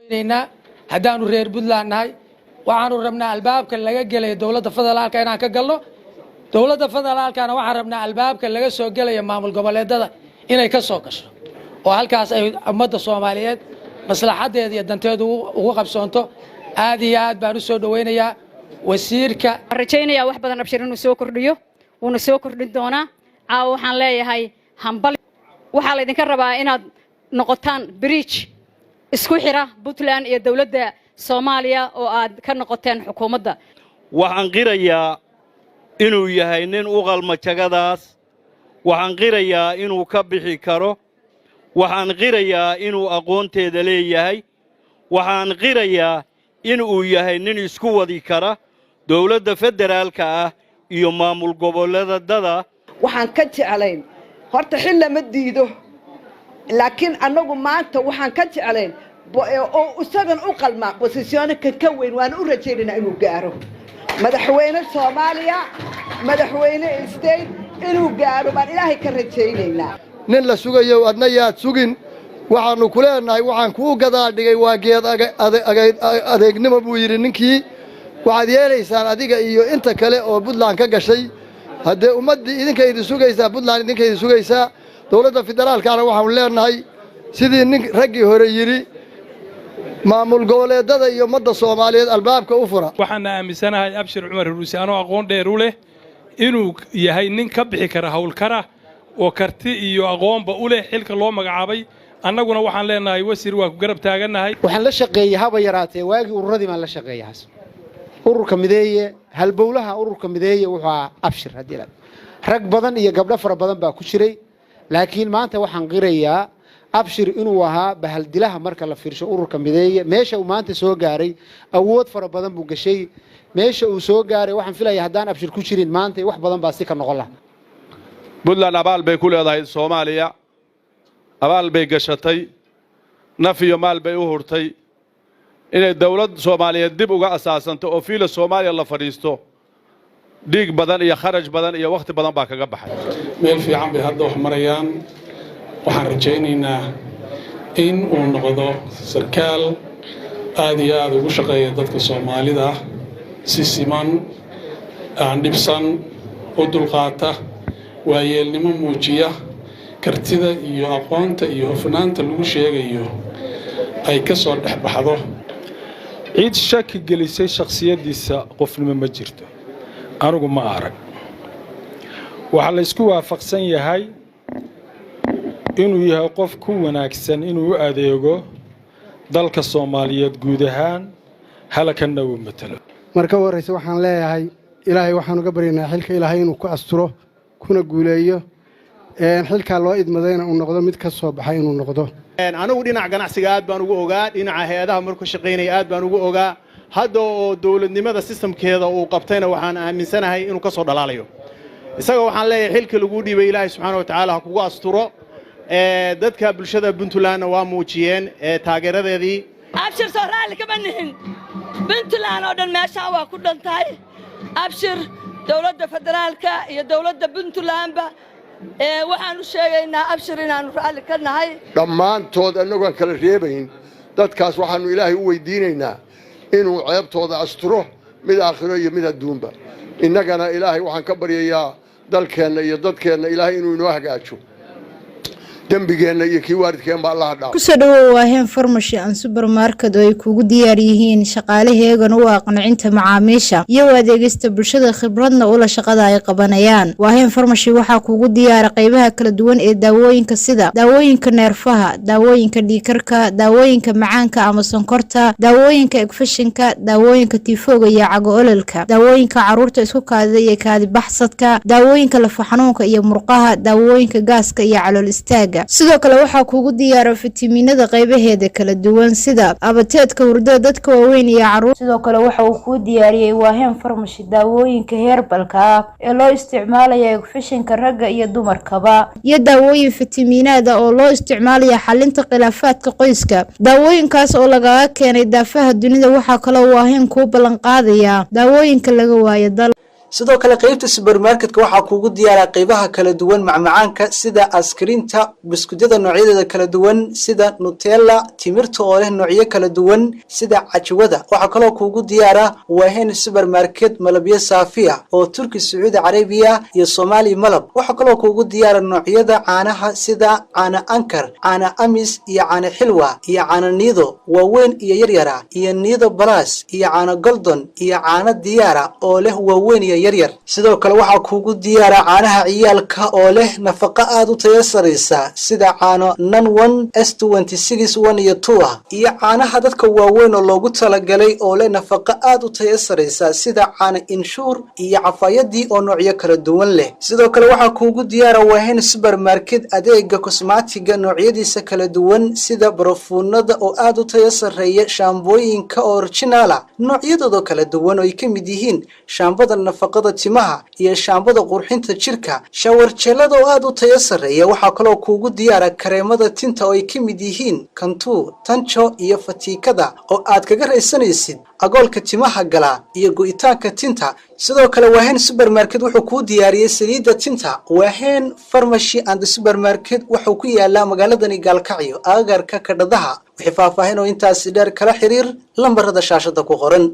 haddaanu reer Puntland nahay waxaanu rabnaa albaabka laga galay dawladda federaalka inaan ka galno dawladda federaalkana waxaan rabnaa albaabka laga soo galay maamul goboleedada inay ka soo gasho oo halkaas ay ummadda Soomaaliyeed maslaxadeeda iyo danteedu ugu qabsoonto aad iyo aad baan u soo dhaweynayaa wasiirka rajaynaya wax badan abshir inuu soo kordhiyo wuuna soo kordhin doonaa caawa waxaan leeyahay hambal waxa la idinka rabaa inaad noqotaan bridge isku xira Puntland iyo dawladda Soomaaliya oo aad ka noqoteen xukuumadda waxaan qirayaa inuu yahay nin u qalma jagadaas waxaan qirayaa inuu ka bixi karo waxaan qirayaa inuu aqoonteeda leeyahay waxaan qirayaa inuu yahay nin isku wadi kara dawladda federaalka ah iyo maamul goboleedada waxaan ka jeclayn horta xil lama diido laakiin anagu maanta waxaan ka jeclayn oo isagan u qalma positionka ka weyn waan u rajeynaa inuu gaaro madaxweyne Soomaaliya madaxweyne state inuu gaaro baan ilaahay ka rajeynaynaa nin la sugayo adna yaad sugin waxaanu ku leenahay waxaan ku gadaal dhigay waa geed adeegnimo buu yiri ninkii waxaad yeelaysaan adiga iyo inta kale oo Puntland ka gashay haddii ummadii idinkeedu sugaysaa Puntland idinkeedu sugaysaa dawladda federaalkana waxaanu leenahay sidii nin raggii hore yiri maamul goboleedada iyo ummadda Soomaaliyeed albaabka u fura waxaan aaminsanahay Abshir Cumar Ruusi anoo aqoon dheer u leh inuu yahay nin ka bixi kara hawl kara oo karti iyo aqoonba u leh xilka loo magacaabay annaguna waxaan leenahay wasiir waa ku garab taaganahay waxaan la shaqeeyay haba yaraatee waagi ururadii ma la shaqeeyaas ururka mideeye halbowlaha ururka mideeye wuxuu Abshir hadii rag badan iyo gabdho fara badan baa ku jiray laakiin maanta waxaan qirayaa Abshir inuu ahaa bahal dilaha marka la fiirsho ururka mideeye meesha uu maanta soo gaaray awood fara badan buu gashay meesha uu soo gaaray waxaan filayaa hadaan Abshir ku jirin maanta wax badan baa si ka noqon lahaa Puntland abaal bay ku leedahay Soomaaliya abaal bay gashatay naf iyo maal bay u hurtay inay dawlad Soomaaliyeed dib uga asaasanto oo fiila Soomaaliya la fadhiisto dhiig badan iyo kharaj badan iyo waqti badan baa kaga baxay meel fiican bay hadda wax marayaan waxaan rajaynaynaa in uu noqdo sarkaal aad iyo aad ugu shaqeeya dadka Soomaalida si siman aan dhibsan oo dulqaata waayeelnimo muujiya kartida iyo aqoonta iyo hufnaanta lagu sheegayo ay ka soo dhaxbaxdo cid shaki gelisay shakhsiyadiisa qofnimo ma jirto anigu ma arag waxa la isku waafaqsan yahay inuu yahay qof ku wanaagsan inuu u adeego dalka Soomaaliyeed guud ahaan halkana uu matalo marka waraysi waxaan leeyahay ilaahay waxaan uga baryaynaa xilka ilaahay inuu ku asturo kuna guuleeyo xilka loo idmadayna uu noqdo mid ka soo baxay inuu noqdo anigu dhinac ganacsiga aad baan ugu ogaa dhinaca hay'adaha markuu shaqeynay aad baan ugu ogaa hadda oo dawladnimada systemkeeda uu qabtayna waxaan aaminsanahay inuu ka soo dhalaalayo isaga waxaan leeyahay xilka lagu dhiibay ilaahay subxaanahu wa ta'aala ha kugu asturo dadka bulshada Puntland waa muujiyeen taageeradeedii Abshir Soomaali kama nihin Puntland oo dhan meesha waa ku dhantahay Abshir dawladda federaalka iyo dawladda Puntland ba waxaan u sheegaynaa Abshir inaanu raali ka nahay dhammaantood annagu kala reebayn dadkaas waxaanu ilaahay u weydiinaynaa inuu ceebtooda asturo mid aakhiro iyo mid adduunba innagana ilaahay waxaan ka baryayaa dalkeenna iyo dadkeenna ilaahay inuu inoo hagaajo dambigeena iyo kii waalidkeen baa Allah dhaaf kusoo dhawow waaheen farmashi aan supermarket oo ay kugu diyaar yihiin shaqaalaheegan u aqnacinta macaamiisha iyo adeegista bulshada khibradna ula shaqada ay qabanayaan waaheen farmashi waxa kugu diyaar qaybaha kala duwan ee daawooyinka sida daawooyinka neerfaha daawooyinka dhiigkarka daawooyinka macaanka ama sonkorta daawooyinka infekshanka daawooyinka tiifowga iyo cago ololka daawooyinka caruurta isku kaadida iyo kaadi baxsadka daawooyinka lafa xanuunka iyo murqaha daawooyinka gaaska iyo calool istaaga sidoo kale waxa kugu diyaar fitamiinada qaybaheeda kala duwan sida abateedka hurdada dadka waaweyn iyo caruur sidoo kale waxa uu ku diyaariyay waaheen farmashi daawooyinka heerbalka ee loo isticmaalayo infekshanka ragga iyo dumarkaba iyo daawooyin fitamiinada oo loo isticmaalayo xalinta khilaafaadka qoyska daawooyinkaas oo laga keenay daafaha dunida waxa kale oo waaheen ku ballan qaadaya daawooyinka laga waayo dal sidoo kale qaybta supermarketka waxaa kuugu diyaara qaybaha kala duwan macmacaanka sida askariinta biskuudyada noocyadeeda kala duwan sida nutella timirta oo leh noocyo kala duwan sida cajwada waxaa kaloo kuugu diyaara wahen supermarket malabyo saafiya oo turki sacuudi carabiya iyo Soomaali malab waxaa kaloo kuugu diyaara noocyada caanaha sida caana ankar caana amis iyo caana xilwa iyo caana niido waaweyn iyo yaryara iyo niido balas iyo caana golden iyo caana diyaara oo leh waaweyn iyo yaryar sidoo kale waxaa kuugu diyaara caanaha ciyaalka oo leh nafaqo aad u tayo sareysa sida caano nan 1 S26 1 iyo 2 iyo caanaha dadka waaweyn oo loogu talagalay oo leh nafaqo aad u tayo sareysa sida caana insure iyo cafayadii oo noocyo kala duwan leh sidoo kale waxaa kuugu diyaara wahen supermarket adeega cosmetiga noocyadiisa kala duwan sida barfuunada oo aad u tayo sareeya shaambooyinka original noocyadooda kala duwan oo ay kamid yihiin shaambada nafaqada timaha iyo shaambada qurxinta jirka shower gelada oo aad u tayo sareeya waxaa kaloo kuugu diyaara kareemada tinta oo ay kamid yihiin kantu tancho iyo fatiikada oo aad kaga raysanaysid agoolka timaha gala iyo go'itaanka tinta sidoo kale wahen supermarket wuxuu ku diyaariyay saliida tinta wahen pharmacy and supermarket wuxuu ku yaalaa magaaladani Gaalkacyo agagaarka Kadhadaha wixii faahfaahin oo intaas dheer kala xiriir lambarada shaashada ku qoran